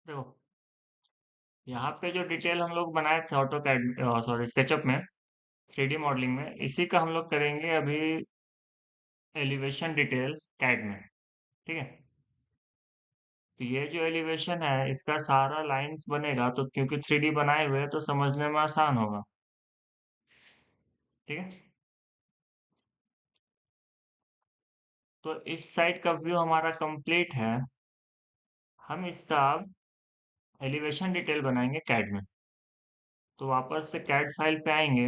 देखो, यहाँ पे जो डिटेल हम लोग बनाए थे ऑटो कैड सॉरी स्केचअप में, 3D मॉडलिंग में, इसी का हम लोग करेंगे अभी एलिवेशन डिटेल कैड में। ठीक है। तो ये जो एलिवेशन है इसका सारा लाइंस बनेगा, तो क्योंकि 3D बनाए हुए हैं तो समझने में आसान होगा। ठीक है। तो इस साइड का व्यू हमारा कंप्लीट है। हम इसका अब एलिवेशन डिटेल बनाएंगे कैड में। तो वापस से कैड फाइल पे आएंगे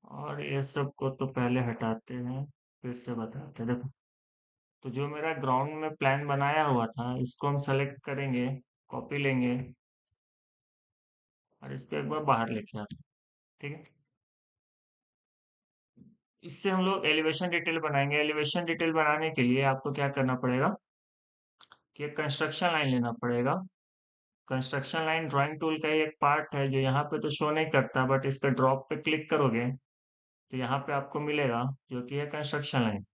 और ये सब को तो पहले हटाते हैं, फिर से बताते हैं। देखो, तो जो मेरा ग्राउंड में प्लान बनाया हुआ था इसको हम सेलेक्ट करेंगे, कॉपी लेंगे और इसको एक बार बाहर लेके आते हैं। ठीक है। इससे हम लोग एलिवेशन डिटेल बनाएंगे। एलिवेशन डिटेल बनाने के लिए आपको क्या करना पड़ेगा कि एक कंस्ट्रक्शन लाइन लेना पड़ेगा। कंस्ट्रक्शन लाइन ड्राइंग टूल का ही एक पार्ट है जो यहाँ पे तो शो नहीं करता, बट इस पे ड्रॉप पे क्लिक करोगे तो यहाँ पे आपको मिलेगा, जो कि है कंस्ट्रक्शन लाइन।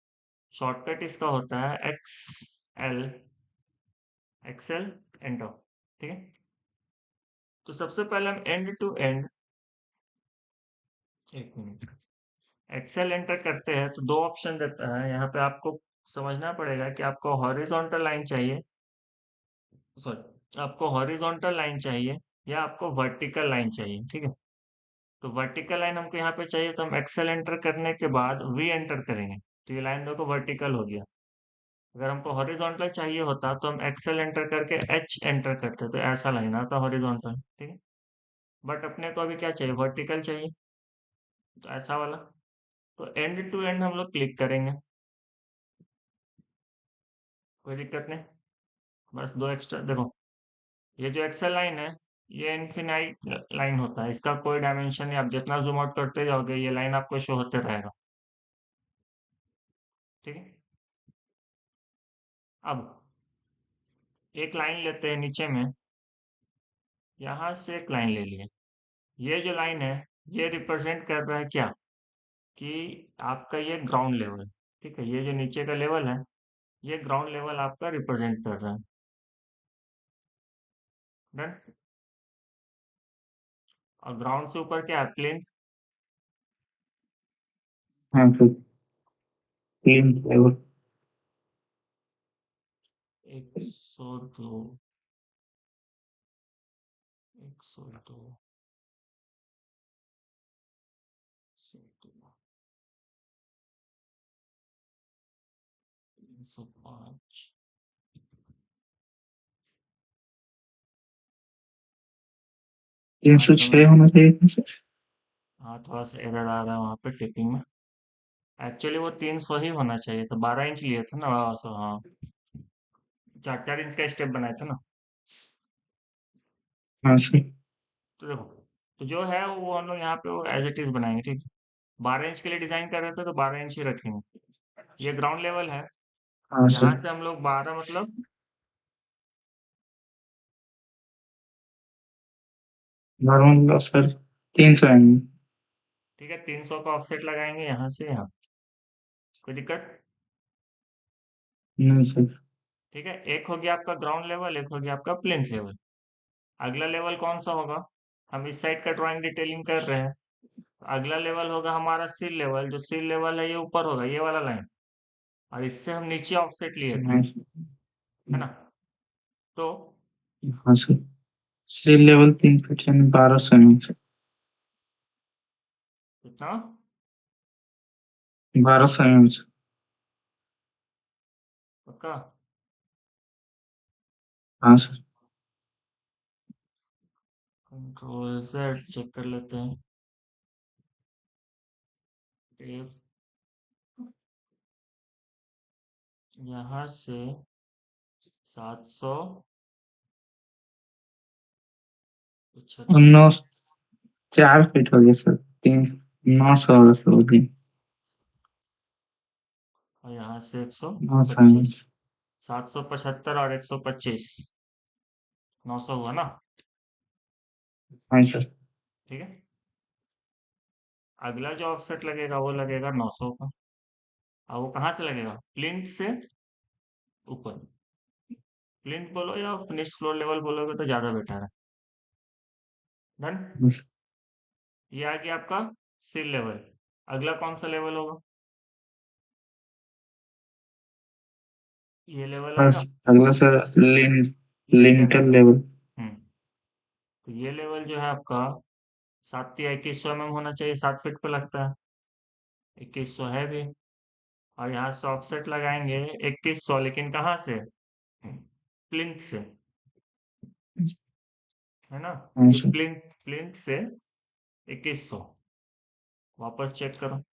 शॉर्टकट इसका होता है एक्सएल, एक्सएल एंटर। ठीक है। तो सबसे पहले हम एंड टू एंड, एक मिनट, एक्सेल एंटर करते हैं तो दो ऑप्शन देता है यहाँ पे। आपको समझना पड़ेगा कि आपको हॉरिजॉन्टल लाइन चाहिए, सॉरी, आपको हॉरिजॉन्टल लाइन चाहिए या आपको वर्टिकल लाइन चाहिए। ठीक है। तो वर्टिकल लाइन हमको यहाँ पे चाहिए, तो हम एक्सेल एंटर करने के बाद वी एंटर करेंगे तो ये लाइन देखो वर्टिकल हो गया। अगर हमको हॉरिजॉन्टल चाहिए होता तो हम एक्सेल एंटर करके एच एंटर करते तो ऐसा लाइन आता हॉरिजॉन्टल। ठीक है। बट अपने को अभी क्या चाहिए, वर्टिकल चाहिए, तो ऐसा वाला। तो एंड टू एंड हम लोग क्लिक करेंगे, कोई दिक्कत नहीं। बस दो एक्स्ट्रा देखो, ये जो एक्सेल लाइन है ये इनफिनाइट लाइन होता है, इसका कोई डायमेंशन नहीं। आप जितना जूम आउट करते जाओगे ये लाइन आपको शो होते रहेगा। ठीक है। अब एक लाइन लेते हैं नीचे में, यहाँ से एक लाइन ले लिए। ये जो लाइन है ये रिप्रेजेंट कर रहा है क्या, कि आपका ये ग्राउंड लेवल है। ठीक है। ये जो नीचे का लेवल है ये ग्राउंड लेवल आपका रिप्रेजेंट कर रहा है। डन। और ग्राउंड से ऊपर क्या है, प्लेन। हाँ सर, क्लीन फ्लेवर। 102, 102, 102, 305। 306 ऑटोमेटिक। होना चाहिए था सर। हाँ, थोड़ा सा एरर आ रहा है वहाँ पे टिपिंग में। एक्चुअली वो 300 ही होना चाहिए था, 12 इंच लिए थे ना, हाँ, 4 4 इंच का स्टेप बनाया था ना। हाँ सर। तो देखो, तो जो है वो हम लोग यहाँ पे वो एज इट इज बनाएंगे। ठीक। 12 इंच के लिए डिजाइन कर रहे थे तो 12 इंच ही रखेंगे। ये ग्राउंड लेवल है, हाँ यहाँ सर। से हम लोग 12 मतलब, नॉर्मल सर 300 एम। ठीक है, 300 का ऑफसेट लगाएंगे यहाँ से यहाँ। कोई दिक्कत। नहीं सर। ठीक है। एक हो गया आपका ग्राउंड लेवल, एक हो गया आपका प्लेन लेवल। अगला लेवल कौन सा होगा, हम इस साइड का ड्राइंग डिटेलिंग कर रहे हैं। अगला लेवल होगा हमारा सील लेवल। जो सील लेवल है ये ऊपर होगा, ये वाला लाइन, और इससे हम नीचे ऑफसेट लिए थे, हाँ सर। है ना। तो हाँ सर। सी लेवल 3 फीट यानी 1200 एम सर। कितना, 1200 एम सर। पक्का। हाँ सर। कंट्रोल Z चेक कर लेते हैं। टेप यहाँ से 775, 9, 4 फीट हो गया सर। 900 होगा सर वो भी। और यहाँ से एक सौ 900 एम। पच्चीस 775 और 125, 900 हुआ ना। हाँ सर। ठीक है। अगला जो ऑफसेट लगेगा वो लगेगा 900 का। और वो कहाँ से लगेगा, प्लिंथ से ऊपर। प्लिंथ बोलो या फिनिश फ्लोर लेवल बोलोगे तो ज्यादा बेटर है। डन। ये आ गया आपका सिल लेवल। अगला कौन सा लेवल होगा? ये लेवल बस आएगा। अगला सर लिंटन लिंटल लेवल। लेवल। हम्म। तो ये लेवल जो है आपका 7 या 2100 mm होना चाहिए, 7 फीट पे लगता है। 2100 है भी। और यहाँ से ऑफसेट लगाएंगे 2100, लेकिन कहाँ से? प्लिंथ से। है ना? हाँ ये सर। प्लिंथ प्लिंथ से 2100। वापस चेक करो।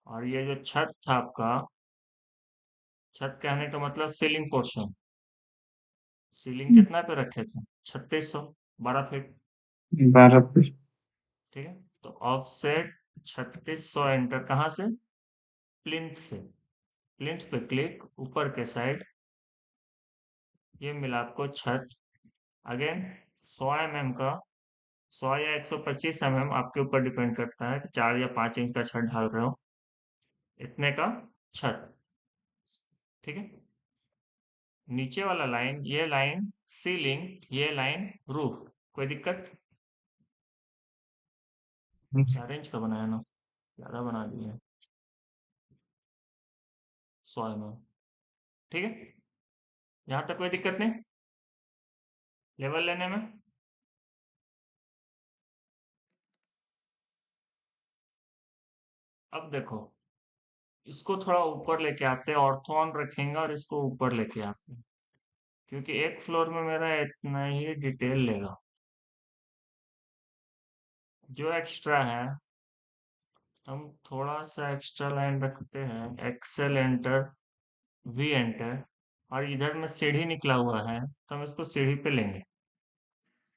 और ये जो छत था आपका, छत कहने का मतलब सीलिंग पोर्शन। सीलिंग कितना पे रखे थे? 3600। 12 फीट। 12 फीट। ठीक है। तो ऑफसेट 3600 एंटर कहाँ से? प्लिंथ से। प्लिंथ पे क्लिक, ऊपर के साइड। ये मिला आपको छत। अगेन 100 mm का, 100 या 125 mm आपके ऊपर डिपेंड करता है कि 4 या 5 इंच का छत ढाल रहे हो। इतने का छत। ठीक है। नीचे वाला लाइन, ये लाइन सीलिंग, ये लाइन रूफ। कोई दिक्कत? हाँ 4 इंच का बनाया ना, ज्यादा बना दिया है। 100 mm। ठीक है। यहाँ तक कोई दिक्कत नहीं लेवल लेने में? अब देखो, इसको थोड़ा ऊपर लेके आते हैं, ऑर्थोन रखेंगे और इसको ऊपर लेके आते हैं। क्योंकि एक फ्लोर में मेरा इतना ही डिटेल लेगा। जो एक्स्ट्रा है, हम थोड़ा सा एक्स्ट्रा लाइन रखते हैं। XL enter, V enter. और इधर में सीढ़ी निकला हुआ है तो हम इसको सीढ़ी पे लेंगे।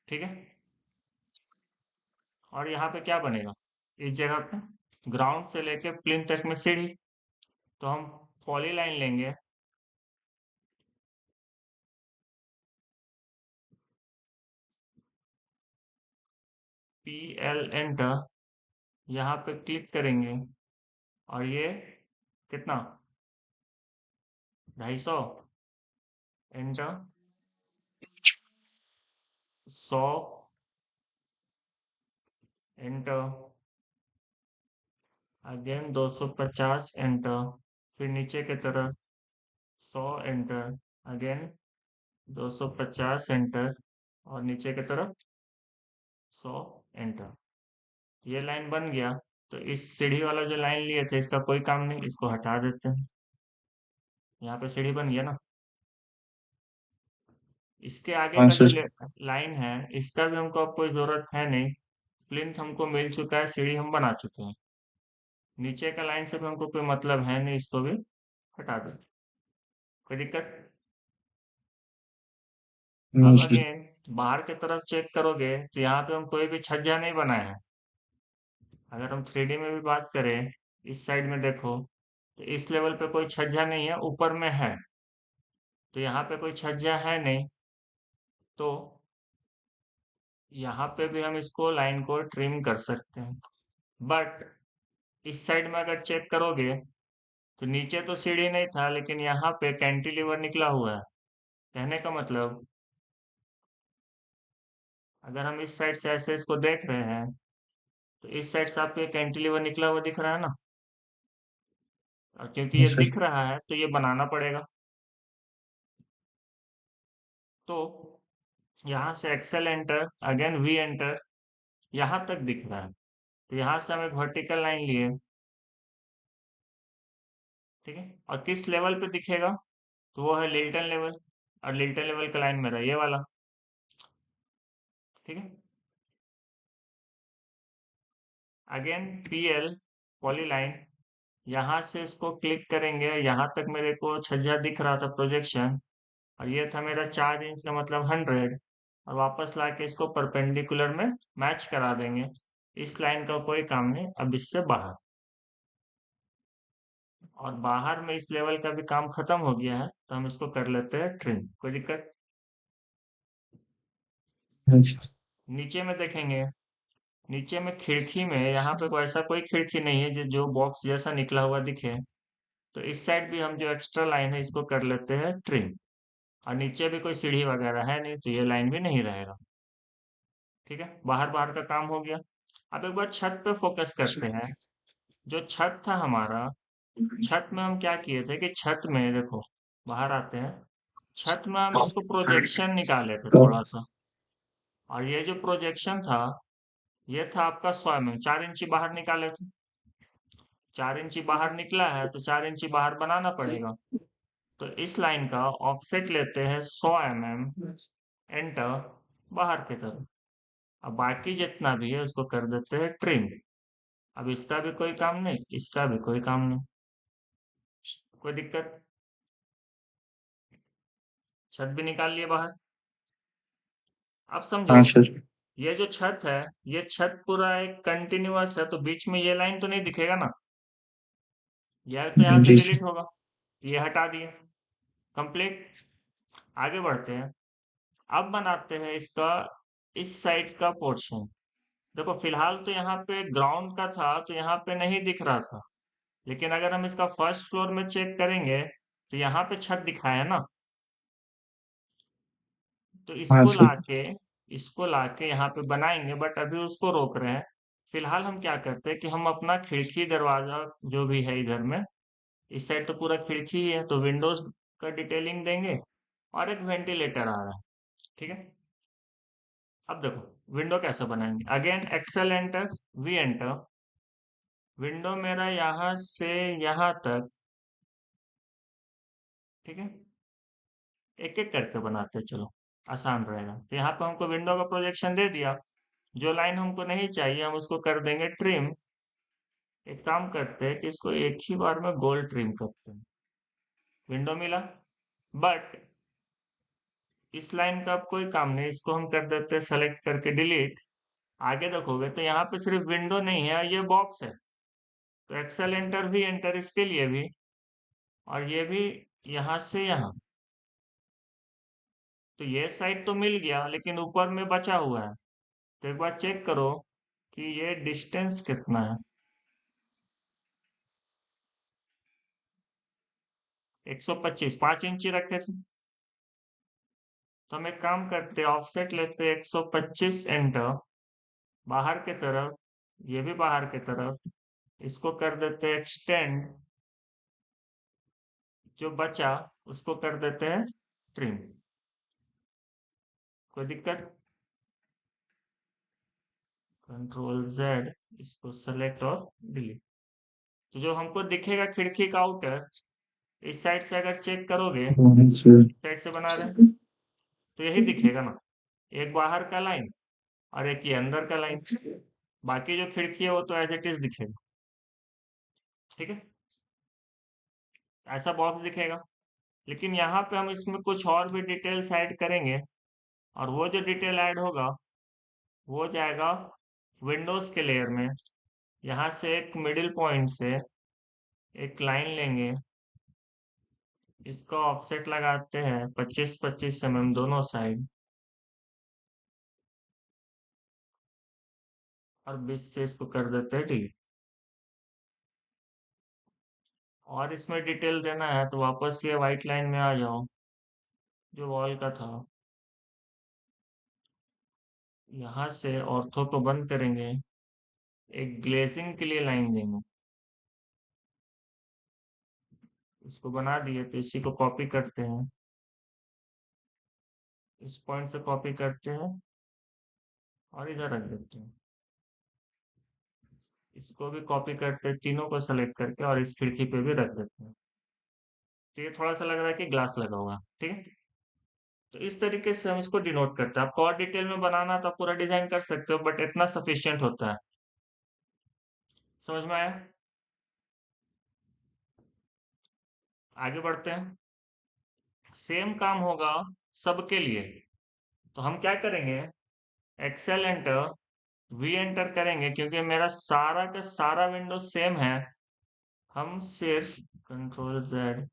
ठीक है। और यहाँ पे क्या बनेगा? इस जगह पे ग्राउंड से लेके प्लिंथ तक में सीढ़ी। तो हम पॉली लाइन लेंगे। P L enter. यहाँ पे क्लिक करेंगे। और ये कितना? 250। एंटर। 100। एंटर। अगेन 250। एंटर। फिर नीचे की तरफ 100। एंटर। अगेन 250। एंटर। और नीचे की तरफ 100। एंटर। ये लाइन बन गया। तो इस सीढ़ी वाला जो लाइन लिए थे इसका कोई काम नहीं, इसको हटा देते हैं। यहाँ पे सीढ़ी बन गया ना। इसके आगे हाँ का जो सर। लाइन है, इसका भी हमको अब कोई जरूरत है नहीं। प्लिंथ हमको मिल चुका है, सीढ़ी हम बना चुके हैं। नीचे का लाइन से भी हमको कोई मतलब है नहीं, इसको भी हटा दो। कोई दिक्कत? हाँ अब सर। अगेन बाहर की तरफ चेक करोगे तो यहाँ पे हम कोई भी छज्जा नहीं बनाया है। अगर हम 3D में भी बात करें, इस साइड में देखो, तो इस लेवल पे कोई छज्जा नहीं है, ऊपर में है। तो यहाँ पे कोई छज्जा है नहीं। तो यहाँ पे भी हम इसको लाइन को ट्रिम कर सकते हैं। बट इस साइड में अगर चेक करोगे तो नीचे तो सीढ़ी नहीं था, लेकिन यहाँ पे कैंटिलीवर निकला हुआ है। कहने का मतलब, अगर हम इस साइड से ऐसे इसको देख रहे हैं तो इस साइड से आपको एक कैंटिलीवर निकला हुआ दिख रहा है ना। और क्योंकि हाँ ये सर। दिख रहा है तो ये बनाना पड़ेगा। तो यहाँ से XL enter, again V enter. यहाँ तक दिख रहा है तो यहाँ से हम एक वर्टिकल लाइन लिए। ठीक है। और किस लेवल पे दिखेगा? तो वो है लिल्टन लेवल। और लिल्टन लेवल का लाइन मेरा ये वाला। ठीक है। Again PL, poly line. यहाँ से इसको क्लिक करेंगे, यहाँ तक मेरे को छज्जा दिख रहा था प्रोजेक्शन। और ये था मेरा 4 इंच का मतलब 100। और वापस लाके इसको परपेंडिकुलर में मैच करा देंगे। इस लाइन का कोई काम नहीं अब इससे बाहर। और बाहर में इस लेवल का भी काम खत्म हो गया है तो हम इसको कर लेते हैं ट्रिम। कोई दिक्कत? हाँ सर। नीचे में देखेंगे। नीचे में खिड़की में यहाँ पे कोई ऐसा कोई खिड़की नहीं है जो बॉक्स जैसा निकला हुआ दिखे। तो इस साइड भी हम जो एक्स्ट्रा लाइन है इसको कर लेते हैं ट्रिम। और नीचे भी कोई सीढ़ी वगैरह है नहीं, तो ये लाइन भी नहीं रहेगा। ठीक है, बाहर बाहर का काम हो गया। अब एक बार छत पे फोकस करते हैं। जो छत था हमारा, छत में हम क्या किए थे कि छत में देखो, बाहर आते हैं। छत में हम इसको प्रोजेक्शन निकाले थे थोड़ा सा। और ये जो प्रोजेक्शन था, ये था आपका 100 mm, 4 इंची बाहर निकाले थे। 4 इंची बाहर निकला है तो 4 इंची बाहर बनाना पड़ेगा। तो इस लाइन का ऑफसेट लेते हैं 100 mm, एंटर, बाहर की तरफ। अब बाकी जितना भी है उसको कर देते हैं ट्रिम। अब इसका भी कोई काम नहीं, इसका भी कोई काम नहीं, कोई दिक्कत। छत भी निकाल लिए बाहर। अब समझो, हाँ सर। ये जो छत है, ये छत पूरा एक कंटिन्यूअस है, तो बीच में ये लाइन तो नहीं दिखेगा ना, यह तो यहाँ से जी डिलीट सर। होगा। ये हटा दिए, कंप्लीट। आगे बढ़ते हैं। अब बनाते हैं इसका इस साइड का पोर्शन। देखो फिलहाल तो यहाँ पे ग्राउंड का था तो यहाँ पे नहीं दिख रहा था, लेकिन अगर हम इसका फर्स्ट फ्लोर में चेक करेंगे तो यहाँ पे छत दिखा है ना। तो हाँ सर। इसको लाके यहाँ पे बनाएंगे, बट अभी उसको रोक रहे हैं। फिलहाल हम क्या करते हैं कि हम अपना खिड़की दरवाजा जो भी है इधर में, इस साइड तो पूरा खिड़की ही है, तो विंडोज का डिटेलिंग देंगे। और एक वेंटिलेटर आ रहा है। ठीक है, अब देखो विंडो कैसे बनाएंगे। Again XL enter, V enter. Window मेरा यहाँ से यहाँ तक, ठीक है, एक एक करके बनाते हैं, चलो आसान रहेगा। तो यहाँ पे हमको विंडो का प्रोजेक्शन दे दिया। जो लाइन हमको नहीं चाहिए हम उसको कर देंगे ट्रिम। एक काम करते हैं कि इसको एक ही बार में गोल ट्रिम करते हैं। विंडो मिला, बट इस लाइन का अब कोई काम नहीं, इसको हम कर देते हैं सेलेक्ट करके डिलीट। आगे देखोगे तो यहाँ पे सिर्फ विंडो नहीं है, ये बॉक्स है। तो एक्सेल एंटर भी एंटर इसके लिए भी, और ये भी यहाँ से यहाँ। तो ये साइड तो मिल गया, लेकिन ऊपर में बचा हुआ है। तो एक बार चेक करो कि ये डिस्टेंस कितना है। 125, 5 इंची रखे थे। तो हम एक काम करते हैं, ऑफसेट लेते हैं 125, एंटर, बाहर की तरफ, ये भी बाहर की तरफ। इसको कर देते हैं एक्सटेंड। जो बचा उसको कर देते हैं ट्रिम। कोई दिक्कत? कंट्रोल जेड, इसको सेलेक्ट और डिलीट। तो जो हमको दिखेगा खिड़की का आउटर, इस साइड से अगर चेक करोगे, हाँ सर। इस साइड से बना रहे हैं, तो यही दिखेगा ना। एक बाहर का लाइन और एक ये अंदर का लाइन। बाकी जो खिड़की है वो तो एज इट इज दिखेगा। ठीक है, ऐसा बॉक्स दिखेगा। लेकिन यहाँ पे हम इसमें कुछ और भी डिटेल्स ऐड करेंगे। और वो जो डिटेल ऐड होगा वो जाएगा विंडोज के लेयर में। यहाँ से एक मिडिल पॉइंट से एक लाइन लेंगे, इसका ऑफसेट लगाते हैं 25-25 mm दोनों साइड, और 20 से इसको कर देते हैं डिलीट। और इसमें डिटेल देना है तो वापस ये व्हाइट लाइन में आ जाओ, जो वॉल का था। यहाँ से ऑर्थो को बंद करेंगे, एक ग्लेजिंग के लिए लाइन देंगे। इसको बना दिए तो इसी को कॉपी करते हैं, इस पॉइंट से कॉपी करते हैं और इधर रख देते हैं। इसको भी कॉपी करते हैं, तीनों को सेलेक्ट करके, और इस खिड़की पे भी रख देते हैं। तो ये थोड़ा सा लग रहा है कि ग्लास लगा हुआ है। ठीक है, तो इस तरीके से हम इसको डिनोट करते हैं। आपको और डिटेल में बनाना तो आप पूरा डिजाइन कर सकते हो, बट इतना सफिशियंट होता है। समझ में आया? आगे बढ़ते हैं। सेम काम होगा सबके लिए। तो हम क्या करेंगे, एक्सेल एंटर, वी एंटर करेंगे, क्योंकि मेरा सारा का सारा विंडो सेम है। हम सिर्फ control Z,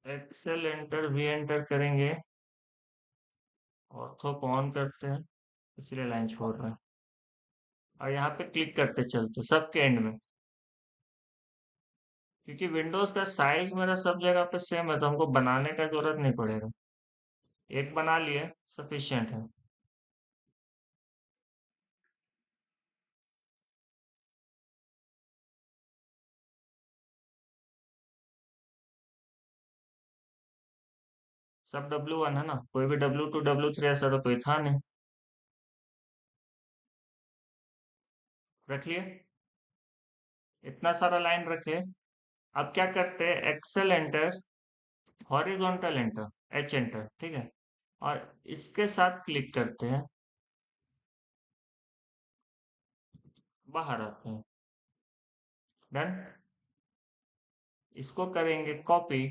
Excel enter V enter करेंगे, ऑर्थो को ऑन करते हैं। इसलिए लाइन छोड़ रहा है। और यहाँ पे क्लिक करते चलते सबके एंड में, क्योंकि विंडोज का साइज मेरा सब जगह पे सेम है तो हमको बनाने का जरूरत नहीं पड़ेगा। एक बना लिए सफिशियंट है। सब W1 है ना, कोई भी W2 W3 ऐसा तो कोई था नहीं। रख लिए, इतना सारा लाइन रखे। अब क्या करते हैं, XL enter, horizontal enter, H enter, ठीक है। और इसके साथ क्लिक करते हैं, बाहर आते हैं। डन। इसको करेंगे कॉपी।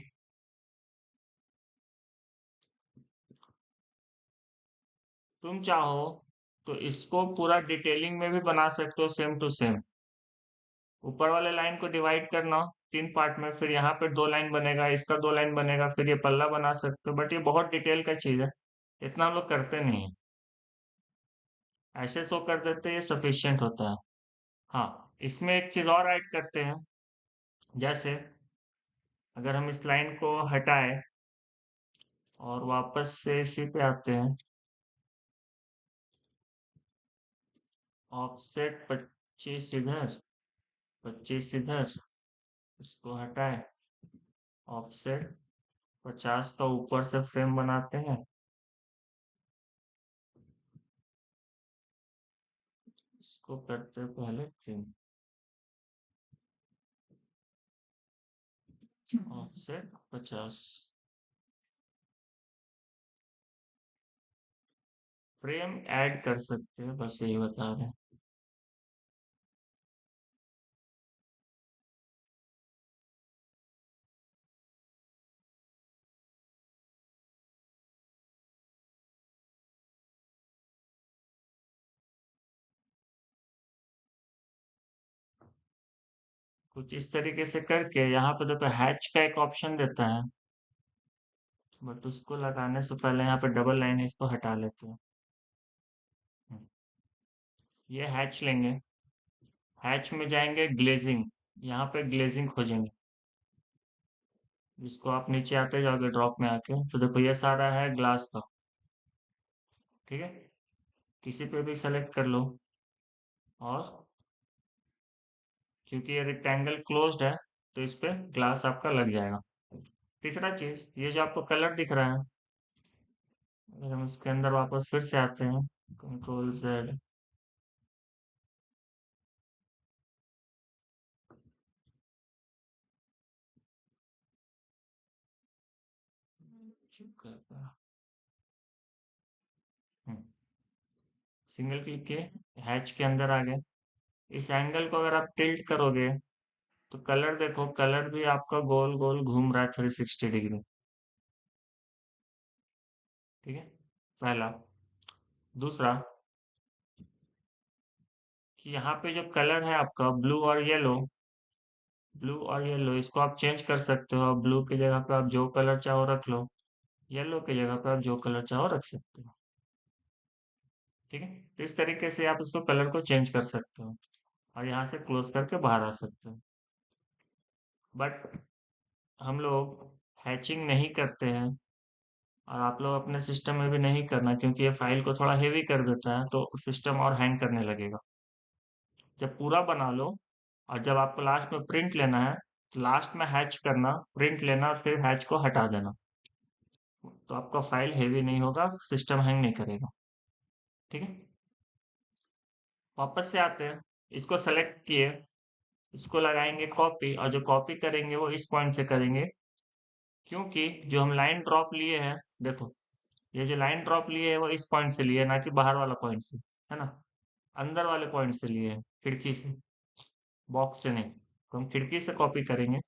तुम चाहो तो इसको पूरा डिटेलिंग में भी बना सकते हो, सेम टू सेम। ऊपर वाले लाइन को डिवाइड करना तीन पार्ट में, फिर यहाँ पे दो लाइन बनेगा, इसका दो लाइन बनेगा, फिर ये पल्ला बना सकते हो, बट ये बहुत डिटेल का चीज है, इतना हम लोग करते नहीं है। ऐसे शो कर देते, ये सफिशियंट होता है। हाँ, इसमें एक चीज और ऐड करते हैं। जैसे अगर हम इस लाइन को हटाए और वापस से इसी पे आते हैं, ऑफसेट 25 इधर, 25 इधर, इसको हटाए, ऑफसेट 50 का ऊपर से फ्रेम बनाते हैं, इसको करते हैं पहले फ्रेम, ऑफसेट 50, फ्रेम ऐड कर सकते हैं, बस यही बता रहे हैं। कुछ इस तरीके से करके यहाँ पे देखो हैच का एक ऑप्शन देता है, बट उसको लगाने से पहले यहाँ पे डबल लाइन है, इसको हटा लेते हैं। हम्म, ये हैच लेंगे, हैच में जाएंगे ग्लेजिंग, यहाँ पे ग्लेजिंग खोजेंगे, इसको आप नीचे आते जाओगे ड्रॉप में आके, तो देखो ये सारा है ग्लास का, ठीक है। किसी पे भी सेलेक्ट कर लो, और क्योंकि ये रेक्टेंगल क्लोज्ड है तो इस पे ग्लास आपका लग जाएगा। तीसरा चीज, ये जो आपको कलर दिख रहा है, अगर हम इसके अंदर वापस फिर से आते हैं, Ctrl Z, सिंगल क्लिक किए, हैच के अंदर आ गए। इस एंगल को अगर आप टिल्ट करोगे तो कलर देखो, कलर भी आपका गोल गोल घूम रहा है 360 डिग्री, ठीक है। पहला। दूसरा, कि यहाँ पे जो कलर है आपका ब्लू और येलो, ब्लू और येलो इसको आप चेंज कर सकते हो, ब्लू की जगह पे आप जो कलर चाहो रख लो, येलो की जगह पे आप जो कलर चाहो रख सकते हो, ठीक है। तो इस तरीके से आप इसको कलर को चेंज कर सकते हो, और यहाँ से क्लोज करके बाहर आ सकते हो। बट हम लोग हैचिंग नहीं करते हैं, और आप लोग अपने सिस्टम में भी नहीं करना, क्योंकि ये फाइल को थोड़ा हेवी कर देता है, तो सिस्टम और हैंग करने लगेगा। जब पूरा बना लो और जब आपको लास्ट में प्रिंट लेना है, तो लास्ट में हैच करना, प्रिंट लेना और फिर हैच को हटा देना, तो आपका फाइल हेवी नहीं होगा, सिस्टम हैंग नहीं करेगा, ठीक है। वापस से आते हैं, इसको सेलेक्ट किए, इसको लगाएंगे कॉपी, और जो कॉपी करेंगे वो इस पॉइंट से करेंगे, क्योंकि जो हम लाइन ड्रॉप लिए हैं, देखो ये जो लाइन ड्रॉप लिए है वो इस पॉइंट से लिए, ना कि बाहर वाला पॉइंट से, है ना, अंदर वाले पॉइंट से लिए हैं, खिड़की से, बॉक्स से नहीं। तो हम खिड़की से कॉपी करेंगे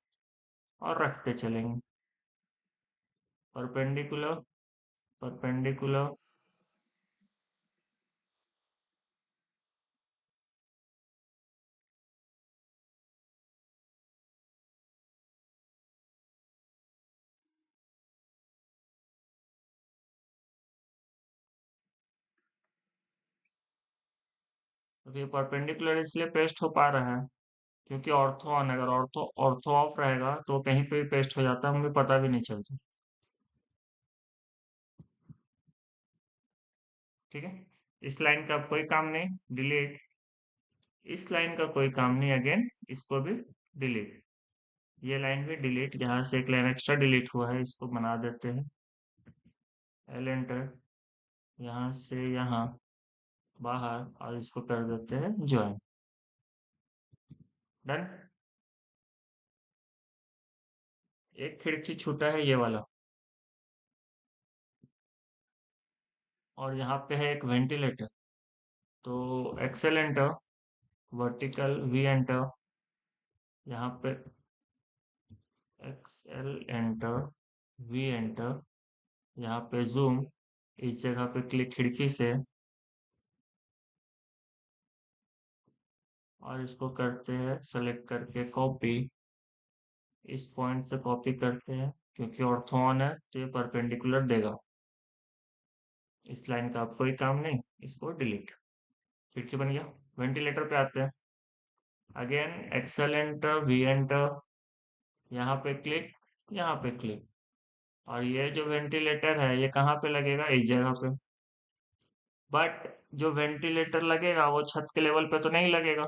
और रखते चलेंगे, परपेंडिकुलर, परपेंडिकुलर, तो ये परपेंडिकुलर इसलिए पेस्ट हो पा रहा है क्योंकि ऑर्थो ऑन है। अगर ऑर्थो ऑर्थो ऑफ रहेगा तो कहीं पे भी पेस्ट हो जाता है, हमें पता भी नहीं चलता। ठीक है, इस लाइन का कोई काम नहीं, डिलीट। इस लाइन का कोई काम नहीं, अगेन इसको भी डिलीट। ये लाइन भी डिलीट, यहाँ से एक लाइन एक्स्ट्रा डिलीट हुआ है, इसको बना देते हैं एल एंटर, यहाँ से यहाँ बाहर, और इसको कर देते हैं ज्वाइन। डन। एक खिड़की छूटा है ये वाला, और यहाँ पे है एक वेंटिलेटर। तो XL enter, vertical V enter, यहाँ पे एक्सेल एंटर, वी एंटर, यहाँ पे जूम, इस जगह पे क्लिक खिड़की से, और इसको करते हैं सेलेक्ट करके कॉपी। इस पॉइंट से कॉपी करते हैं, क्योंकि ऑर्थोन है तो ये परपेंडिकुलर देगा। इस लाइन का अब कोई काम नहीं, इसको डिलीट। खिड़की बन गया। वेंटिलेटर पे आते हैं, again XL enter, V enter, यहाँ पे क्लिक, यहाँ पे क्लिक, और ये जो वेंटिलेटर है ये कहाँ पे लगेगा, इस जगह पे। बट जो वेंटिलेटर लगेगा वो छत के लेवल पे तो नहीं लगेगा,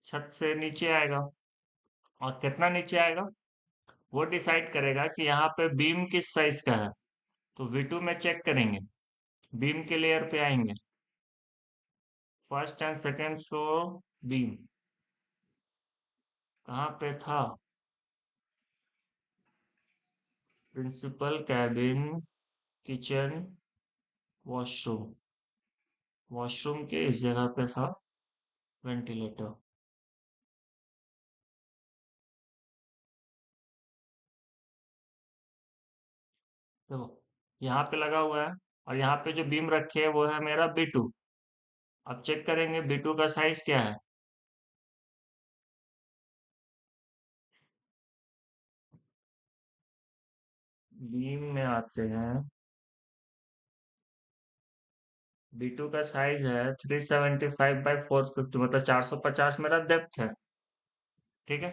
छत से नीचे आएगा। और कितना नीचे आएगा वो डिसाइड करेगा कि यहाँ पे बीम किस साइज का है। तो V2 में चेक करेंगे, बीम के लेयर पे आएंगे, first and second floor beam कहाँ पे था, principal cabin, kitchen, washroom, washroom के इस जगह पे था वेंटिलेटर। देखो यहाँ पे लगा हुआ है, और यहाँ पे जो बीम रखे है वो है मेरा B2। अब चेक करेंगे B2 का साइज क्या है। बीम में आते हैं, B2 का साइज है 375 बाई 450, मतलब 450 मेरा डेप्थ है। ठीक है,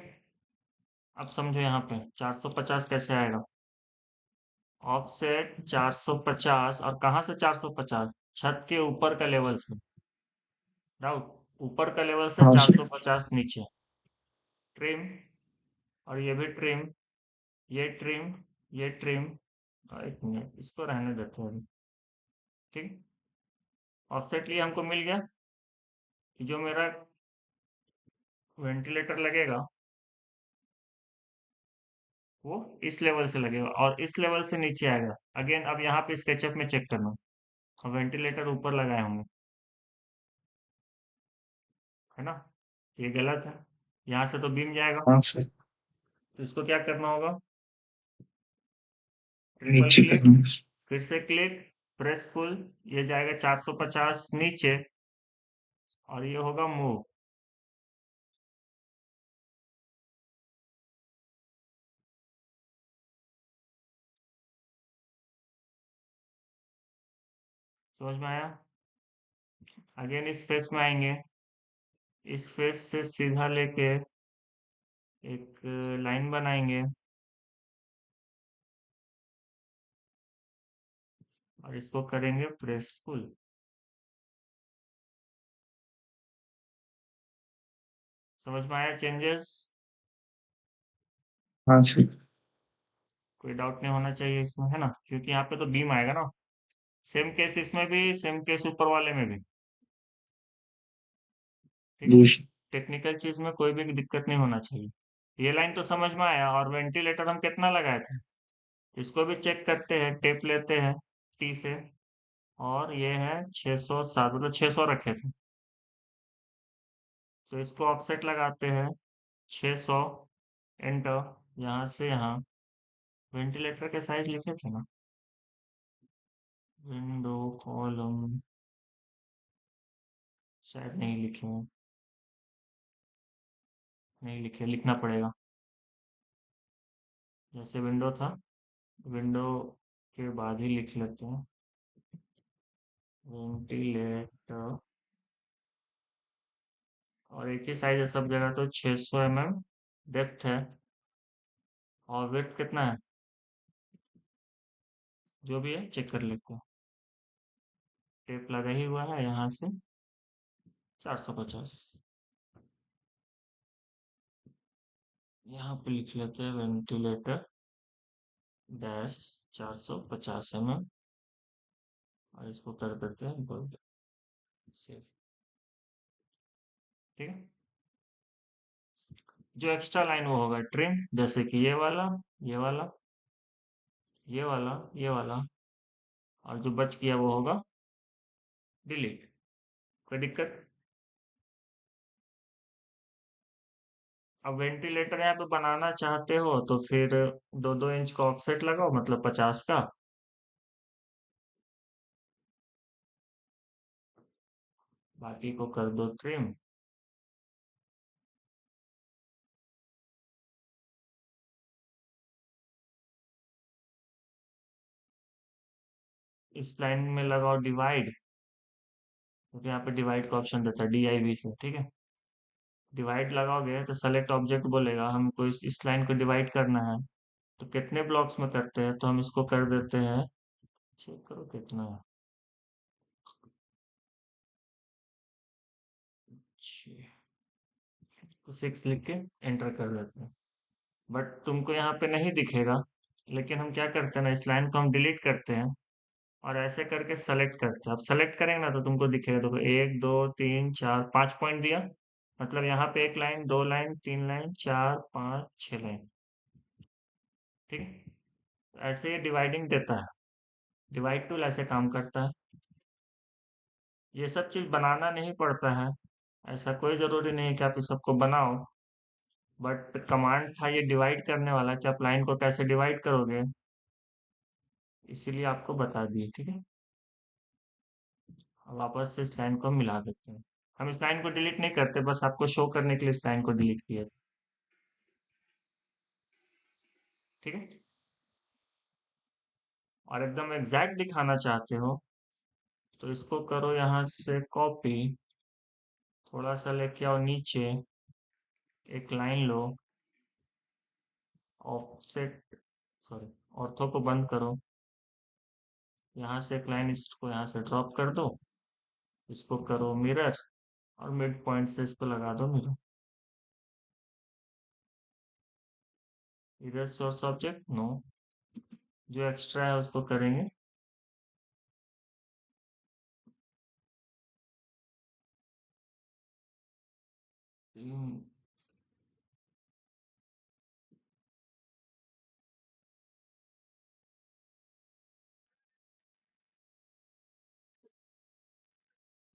अब समझो यहाँ पे 450 कैसे आएगा। ऑफसेट 450, और कहाँ से 450, छत के ऊपर का लेवल से। डाउट, ऊपर का लेवल से हाँ सर। 450 नीचे। ट्रिम, और ये भी ट्रिम, ये ट्रिम, ये ट्रिम। एक मिनट, इसको रहने देते हैं अभी। ठीक, ऑफसेट लिए हमको मिल गया कि जो मेरा वेंटिलेटर लगेगा वो इस लेवल से लगेगा, और इस लेवल से नीचे आएगा। अगेन अब यहाँ पे स्केचअप में चेक करना, हम वेंटिलेटर ऊपर लगाए होंगे, है ना, ये गलत है, यहाँ से तो बीम जाएगा। हाँ सर। तो इसको क्या करना होगा, ट्रिपल नीचे क्लिक, करना है। फिर से क्लिक, प्रेस फुल, ये जाएगा 450 नीचे, और ये होगा मूव। समझ में आया। अगेन इस फेस में आएंगे, इस फेस से सीधा लेके एक लाइन बनाएंगे, और इसको करेंगे प्रेस फुल। समझ में आया चेंजेस। हाँ सर। कोई डाउट नहीं होना चाहिए इसमें, है ना, क्योंकि यहाँ पे तो बीम आएगा ना। सेम केस इसमें भी, सेम केस ऊपर वाले में भी। ठीक है, जी। टेक्निकल चीज में कोई भी दिक्कत नहीं होना चाहिए। ये लाइन तो समझ में आया। और वेंटिलेटर हम कितना लगाए थे, इसको भी चेक करते हैं, टेप लेते हैं टी से, और ये है 607, मतलब 600 रखे थे। तो इसको ऑफसेट लगाते हैं 600, एंटर, यहाँ से यहाँ। वेंटिलेटर के साइज लिखे थे ना, विंडो कॉलम, शायद नहीं लिखे हैं, नहीं लिखे, लिखना पड़ेगा। जैसे विंडो था, विंडो के बाद ही लिख लेते हैं वेंटिलेटर। और एक ही साइज है सब जगह, तो 600 mm डेप्थ है। और विड्थ कितना है, जो भी है चेक कर लेते हैं। टेप लगा ही हुआ है यहाँ से, 450। यहाँ पे लिख लेते हैं वेंटिलेटर डैश 450 mm, और इसको कर देते हैं बोल्ड सेव। ठीक है। जो एक्स्ट्रा लाइन वो होगा ट्रिम, जैसे कि ये वाला, ये वाला, ये वाला, ये वाला, और जो बच गया वो होगा डिलीट। कोई दिक्कत? अब वेंटिलेटर यहाँ पे बनाना चाहते हो तो फिर 2-2 इंच का ऑफसेट लगाओ, मतलब 50 का। बाकी को कर दो ट्रिम। इस लाइन में लगाओ डिवाइड, क्योंकि यहाँ पे डिवाइड का ऑप्शन देता है DIV से। ठीक है। डिवाइड लगाओगे तो सेलेक्ट ऑब्जेक्ट बोलेगा, हमको इस लाइन को डिवाइड करना है। तो कितने ब्लॉक्स में करते हैं, तो हम इसको कर देते हैं, चेक करो कितना है, 6 लिख के एंटर कर देते हैं। बट तुमको यहाँ पे नहीं दिखेगा, लेकिन हम क्या करते हैं ना, इस लाइन को हम डिलीट करते हैं और ऐसे करके सेलेक्ट करते हैं। अब सेलेक्ट करेंगे ना तो तुमको दिखेगा, देखो 1 2 3 4 5 पॉइंट दिया। मतलब यहाँ पे 1 लाइन, 2 लाइन, 3 लाइन, 4 5 6 लाइन। ठीक है। तो ऐसे ये डिवाइडिंग देता है, डिवाइड टूल ऐसे काम करता है। ये सब चीज बनाना नहीं पड़ता है, ऐसा कोई जरूरी नहीं है कि आप इस सबको बनाओ। बट कमांड था ये डिवाइड करने वाला, कि आप लाइन को कैसे डिवाइड करोगे, इसीलिए आपको बता दिए। ठीक है। अब वापस से इस लाइन को हम मिला देते हैं। हम इस लाइन को डिलीट नहीं करते, बस आपको शो करने के लिए इस लाइन को डिलीट किया। ठीक है। और एकदम एग्जैक्ट दिखाना चाहते हो तो इसको करो यहाँ से कॉपी, थोड़ा सा लेके आओ नीचे, एक लाइन लो, ऑफसेट, सॉरी, ऑर्थो को बंद करो, यहाँ से एक लाइन इसको यहाँ से ड्रॉप कर दो, इसको करो मिरर, और मिड पॉइंट से इसको लगा दो mirror. Erase source object no, जो एक्स्ट्रा है उसको करेंगे।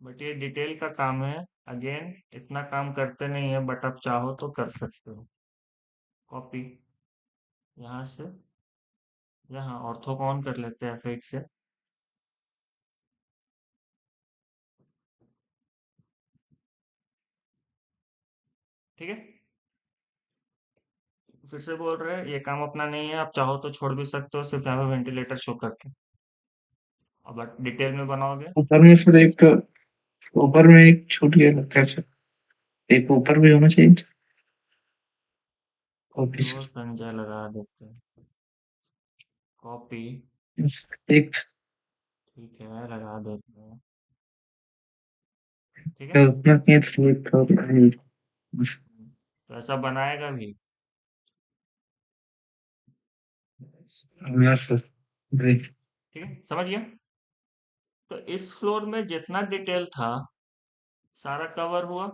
बट ये डिटेल का काम है, अगेन इतना काम करते नहीं है, बट आप चाहो तो कर सकते हो। कॉपी, यहाँ से यहाँ ऑर्थो को ऑन कर लेते हैं फिर से। ठीक है। फिर से बोल रहे हैं ये काम अपना नहीं है, आप चाहो तो छोड़ भी सकते हो सिर्फ यहाँ पे वेंटिलेटर शो करके। अब बट डिटेल में बनाओगे। ऊपर में सर एक, ऊपर में एक छूट गया लगता है सर, एक ऊपर भी होना चाहिए। कॉपी तो सर। संजय लगा देते हैं, कॉपी। एक ठीक है, लगा देते हैं। ठीक है। उतना नहीं था, एक था, तो ऐसा बनाएगा भी। Yes sir, break. ठीक है, समझ गया। तो इस फ्लोर में जितना डिटेल था सारा कवर हुआ,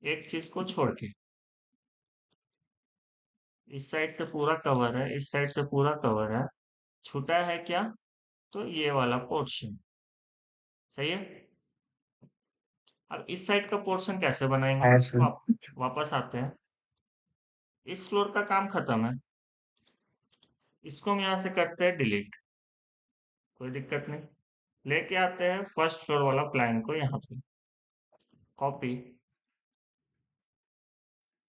एक चीज को छोड़ के। इस साइड से पूरा कवर है, इस साइड से पूरा कवर है, छूटा है क्या, तो ये वाला पोर्शन। सही है। अब इस साइड का पोर्शन कैसे बनाएंगे, हाँ सर। वापस आते हैं। इस फ्लोर का काम खत्म है, इसको हम यहाँ से करते हैं डिलीट, कोई दिक्कत नहीं। लेके आते हैं फर्स्ट फ्लोर वाला प्लान को यहाँ पे, कॉपी।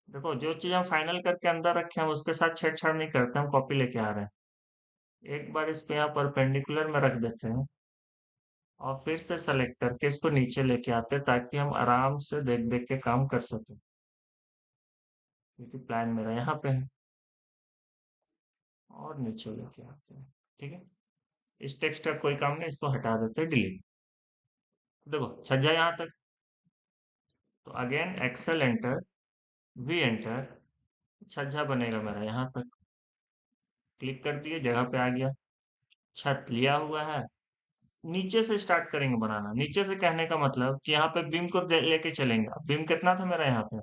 देखो जो चीज हम फाइनल करके अंदर रखे हैं उसके साथ छेड़छाड़ नहीं करते, हम कॉपी लेके आ रहे हैं। एक बार इसको यहाँ परपेंडिकुलर में रख देते हैं, और फिर से सेलेक्ट करके इसको नीचे लेके आते हैं ताकि हम आराम से देख देख के काम कर सकें, क्योंकि प्लान मेरा यहाँ पे है। और नीचे लेके आते हैं। ठीक है, इस टेक्स्ट का कोई काम नहीं, इसको हटा देते हैं, डिलीट। देखो छज्जा यहाँ तक। तो again XL enter, V enter, छज्जा बनेगा मेरा यहाँ तक। क्लिक कर दिए, जगह पे आ गया। छत लिया हुआ है। नीचे से स्टार्ट करेंगे बनाना। नीचे से कहने का मतलब कि यहाँ पे बीम को लेके चलेंगे। अब बीम कितना था मेरा यहाँ पे?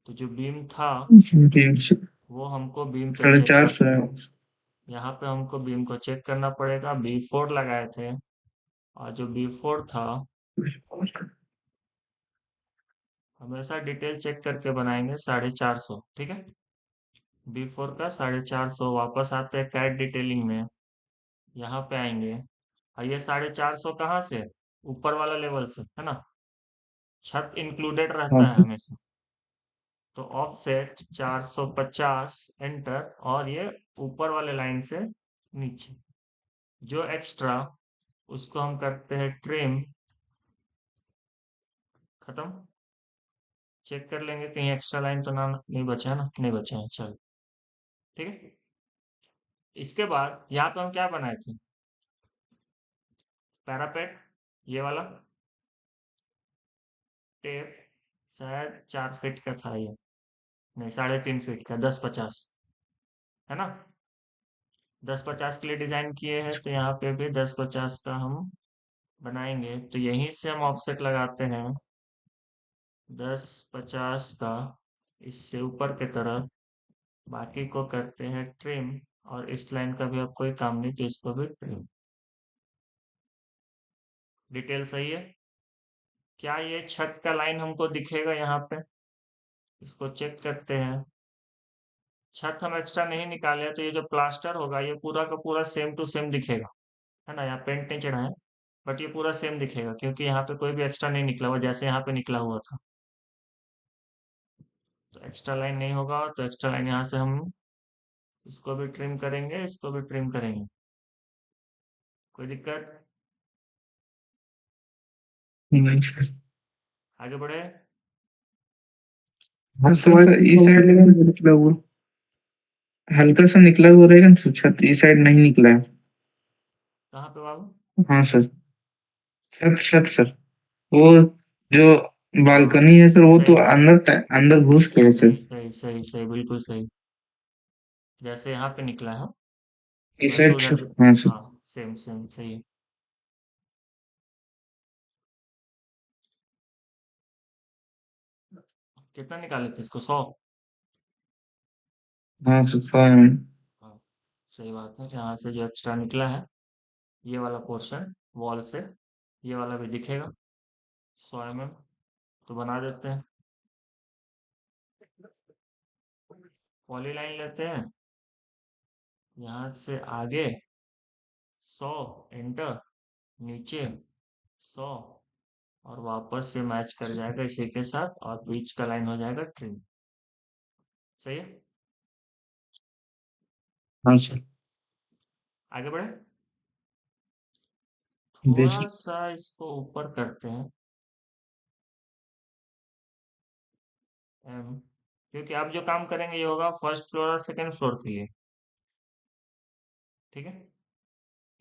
तो जो बीम था वो हमको बीम पे साढ़े चेक चार कर, सौ है। यहाँ पे हमको बीम को चेक करना पड़ेगा। B4 लगाए थे, और जो B4 था, हमेशा डिटेल चेक करके बनाएंगे। 450, ठीक है। B4 का 450। वापस आते हैं कैट डिटेलिंग में, यहाँ पे आएंगे। और ये 450 कहाँ से? ऊपर वाला लेवल से, है ना। छत इंक्लूडेड हाँ रहता है सर। हमेशा। तो ऑफसेट 450 एंटर, और ये ऊपर वाले लाइन से नीचे। जो एक्स्ट्रा, उसको हम करते हैं ट्रिम। खत्म। चेक कर लेंगे कहीं एक्स्ट्रा लाइन तो ना नहीं बचा है ना, नहीं बचा है, चलो। ठीक है। इसके बाद यहाँ पे हम क्या बनाए थे? पैरापेट, ये वाला टेप। शायद 4 फीट का था ये, नहीं 3.5 फीट का, 10-50, है ना। 10-50 के लिए डिजाइन किए हैं, तो यहाँ पे भी 10-50 का हम बनाएंगे। तो यहीं से हम ऑफसेट लगाते हैं 10-50 का, इससे ऊपर की तरफ। बाकी को करते हैं ट्रिम। और इस लाइन का भी अब कोई काम नहीं, तो इसको भी ट्रिम। डिटेल सही है। क्या ये छत का लाइन हमको दिखेगा यहाँ पे? इसको चेक करते हैं। छत हम एक्स्ट्रा नहीं निकाले, तो ये जो प्लास्टर होगा ये पूरा का पूरा सेम टू सेम दिखेगा, है ना। यहाँ पेंट नहीं चढ़ा है, बट ये पूरा सेम दिखेगा क्योंकि यहाँ पे कोई भी एक्स्ट्रा नहीं निकला हुआ, जैसे यहाँ पे निकला हुआ था। तो एक्स्ट्रा लाइन नहीं होगा, तो एक्स्ट्रा लाइन यहाँ से हम इसको भी ट्रिम करेंगे, इसको भी ट्रिम करेंगे। कोई दिक्कत? नहीं सर। आगे बढ़े। हाँ सर, इस साइड निकला हुआ, हल्का सा निकला हुआ रहेगा ना सर, छत इस साइड नहीं निकला है। कहाँ पे बाबू? हाँ सर। छत छत सर, वो जो हाँ, बालकनी है सर, वो तो सही अंदर घुस गया है सर। सही सही सही सही, बिल्कुल सही। जैसे यहाँ पे निकला है इस वैसे साइड उधर सर, भी। हाँ सर। हाँ, सेम सेम सही है। कितना निकाले थे इसको? 100? हाँ सर, 100 mm। हाँ, सही बात है। यहाँ से जो एक्स्ट्रा निकला है, ये वाला पोर्शन वॉल से, ये वाला भी दिखेगा। 100 mm। तो बना देते हैं। पॉली लाइन लेते हैं, यहाँ से आगे 100 एंटर, नीचे 100, और वापस से मैच कर जाएगा इसी के साथ, और बीच का लाइन हो जाएगा ट्रिम। सही है। हाँ सर। आगे बढ़े। थोड़ा बेसिक। सा इसको ऊपर करते हैं, क्योंकि आप जो काम करेंगे ये होगा फर्स्ट फ्लोर और सेकंड फ्लोर के लिए। ठीक है।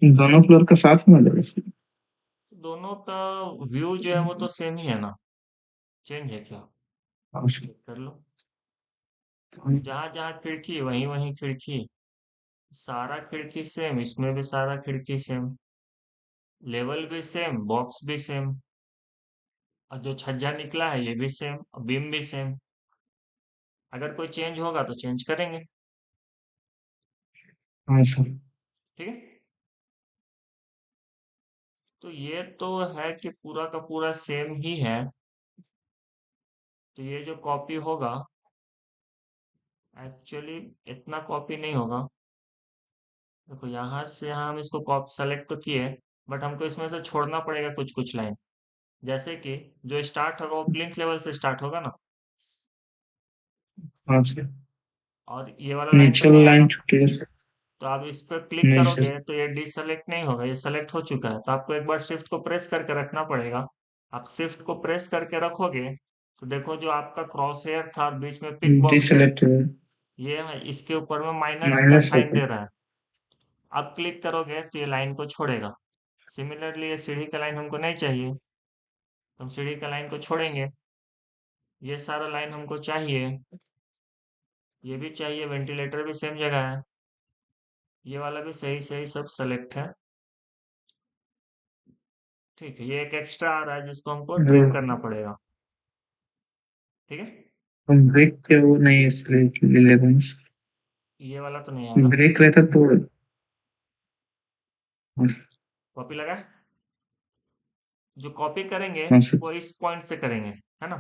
दोनों फ्लोर का साथ में लगेगा सर। तो दोनों का व्यू जो है वो तो सेम ही है ना, चेंज है क्या? हाँ सर। चेक कर लो। जहां जहां खिड़की, वहीं वहीं खिड़की। सारा खिड़की सेम, इसमें भी सारा खिड़की सेम। लेवल भी सेम, बॉक्स भी सेम। और जो छज्जा निकला है ये भी सेम, बीम भी सेम। अगर कोई चेंज होगा तो चेंज करेंगे। हाँ सर। ठीक है। तो ये तो है कि पूरा का पूरा सेम ही है। तो ये जो कॉपी होगा, एक्चुअली इतना कॉपी नहीं होगा। देखो यहाँ से यहाँ हम इसको कॉपी सेलेक्ट तो किए, बट हमको इसमें से छोड़ना पड़ेगा कुछ कुछ लाइन। जैसे कि जो स्टार्ट होगा वो प्लिंथ लेवल से स्टार्ट होगा ना, हाँ सर। और ये वाला लाइन नीचे कहाँ वाला होगा? लाइन छूटेगा सर। तो आप इस पर क्लिक नहीं करोगे सर। तो ये डीसेलेक्ट नहीं होगा, ये सेलेक्ट हो चुका है। तो आपको एक बार शिफ्ट को प्रेस करके रखना पड़ेगा। आप शिफ्ट को प्रेस करके रखोगे तो देखो जो आपका क्रॉस हेयर था और बीच में पिक बॉक्स है, डिसलेक्ट है। ये है, इसके ऊपर में माइनस का माइनस साइन होता दे रहा है। आप क्लिक करोगे तो ये लाइन को छोड़ेगा। सिमिलरली ये सीढ़ी का लाइन हमको नहीं चाहिए, तो हम सीढ़ी का लाइन को छोड़ेंगे। ये सारा लाइन हमको चाहिए, ये भी चाहिए, वेंटिलेटर भी सेम जगह है, ये वाला भी सही सही सब सेलेक्ट है। ठीक है, ये एक एक्स्ट्रा आ रहा है जिसको हमको ट्रिम है। करना पड़ेगा। ठीक है, हम ब्रेक के वो नहीं इसलिए ले लेते हैं। ये वाला तो नहीं आएगा। ब्रेक रहता तो। हाँ। कॉपी लगा है? जो कॉपी करेंगे हाँ सर। वो इस पॉइंट से करेंगे, है ना?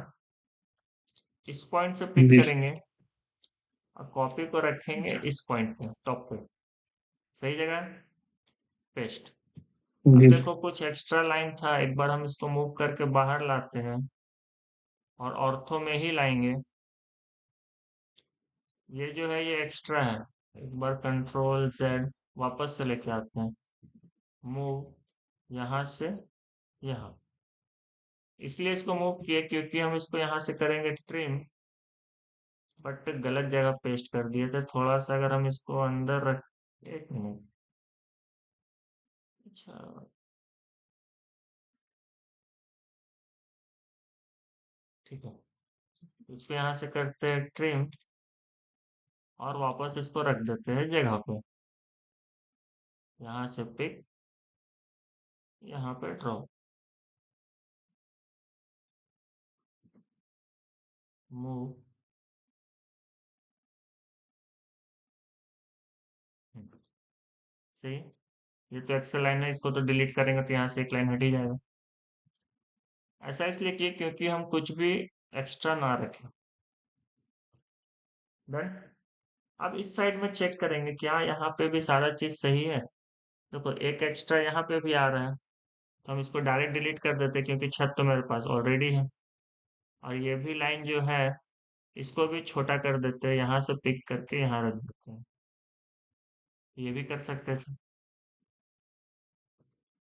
इस पॉइंट से पिक जी करेंगे और कॉपी को रखेंगे इस पॉइंट पे, टॉप पे, सही जगह है, पेस्ट। अब जी देखो कुछ एक्स्ट्रा लाइन था, एक बार हम इसको मूव करके बाहर लाते हैं और ऑर्थो में ही लाएंगे। ये जो है ये एक्स्ट्रा है, एक बार कंट्रोल जेड वापस से लेके आते हैं, मूव यहाँ से यहाँ। इसलिए इसको मूव किए क्योंकि हम इसको यहाँ से करेंगे ट्रिम, बट गलत जगह पेस्ट कर दिए थे। थोड़ा सा अगर हम इसको अंदर रख, एक मिनट, अच्छा, ठीक है, इसको यहाँ से करते हैं ट्रिम और वापस इसको रख देते हैं जगह पे। यहाँ से पिक, यहाँ पे ड्रॉप, मूव, सही। ये तो एक्सेल लाइन है, इसको तो डिलीट करेंगे तो यहाँ से एक लाइन हट ही जाएगा। ऐसा इसलिए किए क्योंकि हम कुछ भी एक्स्ट्रा ना रखें। डन। अब इस साइड में चेक करेंगे क्या यहाँ पे भी सारा चीज सही है। देखो एक एक्स्ट्रा यहाँ पे भी आ रहा है, तो हम इसको डायरेक्ट डिलीट कर देते हैं क्योंकि छत तो मेरे पास ऑलरेडी है। और ये भी लाइन जो है इसको भी छोटा कर देते हैं, यहाँ से पिक करके यहाँ रख देते हैं। ये भी कर सकते थे।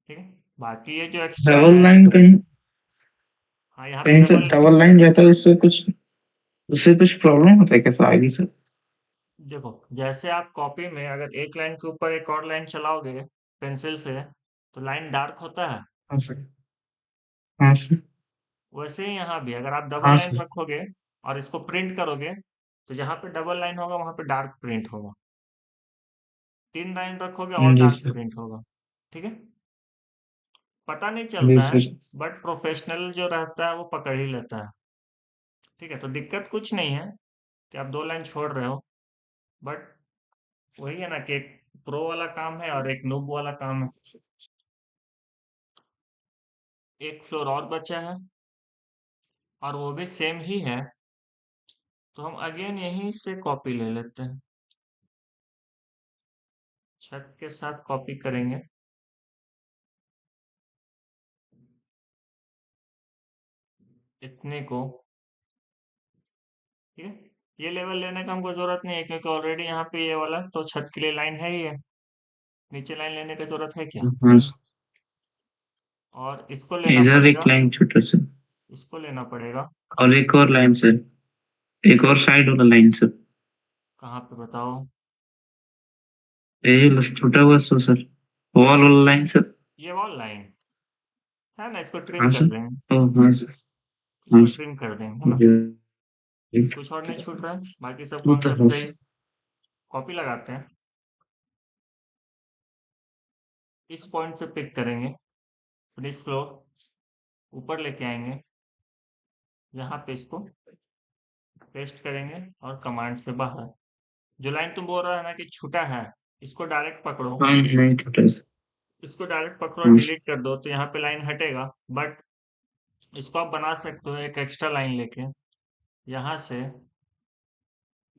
ठीक है, बाकी ये जो एक्स्ट्रा डबल है, लाइन कहीं हाँ यहाँ पे कहीं से डबल। डबल लाइन रहता है उससे कुछ प्रॉब्लम होता है कैसा आगे से। देखो जैसे आप कॉपी में अगर एक लाइन के ऊपर एक और लाइन चलाओगे पेंसिल से तो लाइन डार्क होता है। हाँ सर। हाँ सर। वैसे ही यहाँ भी अगर आप डबल हाँ लाइन सर। रखोगे और इसको प्रिंट करोगे तो जहाँ पे डबल लाइन होगा वहां पे डार्क प्रिंट होगा, तीन लाइन रखोगे और जी डार्क सर। प्रिंट होगा। ठीक है, पता नहीं जी चलता है, सर। बट प्रोफेशनल जो रहता है वो पकड़ ही लेता है। ठीक है, तो दिक्कत कुछ नहीं है कि आप दो लाइन छोड़ रहे हो, बट वही है ना कि एक प्रो वाला काम है और एक नूब वाला काम है। एक फ्लोर और बचा है और वो भी सेम ही है, तो हम अगेन यहीं से कॉपी ले लेते हैं, छत के साथ कॉपी करेंगे इतने को। ठीक है, ये लेवल लेने का हमको जरूरत नहीं है क्योंकि ऑलरेडी यहाँ पे ये वाला तो छत के लिए लाइन है ही है, नीचे लाइन लेने की जरूरत है क्या, हाँ नहीं। सर। और इसको लेना इधर एक पड़ेगा, लाइन छोटा सा। इसको लेना पड़ेगा। और एक और लाइन सर। एक और साइड वाला लाइन सर। कहाँ पे बताओ? ये बस छोटा हुआ सर। वॉल वाला लाइन सर। ये वॉल लाइन है ना, इसको ट्रिम हाँ कर सर। देंगे, ओ हाँ सर। हाँ इसको सर। ट्रिम कर देंगे, है ना। जी। कुछ और नहीं छूट रहा है, बाकी सब वो तो कॉन्सेप्ट है सही। सर। कॉपी लगाते हैं, इस पॉइंट से पिक करेंगे, फिनिश फ्लोर, ऊपर लेके आएंगे, यहाँ पे इसको पेस्ट करेंगे और कमांड से बाहर। जो लाइन तुम बोल रहा है ना कि छूटा है, इसको डायरेक्ट पकड़ो, हाँ नहीं छोटा सा। इसको डायरेक्ट पकड़ो और हाँ सर। डिलीट कर दो तो यहाँ पे लाइन हटेगा। बट इसको आप बना सकते हो एक एक्स्ट्रा लाइन लेके, यहाँ से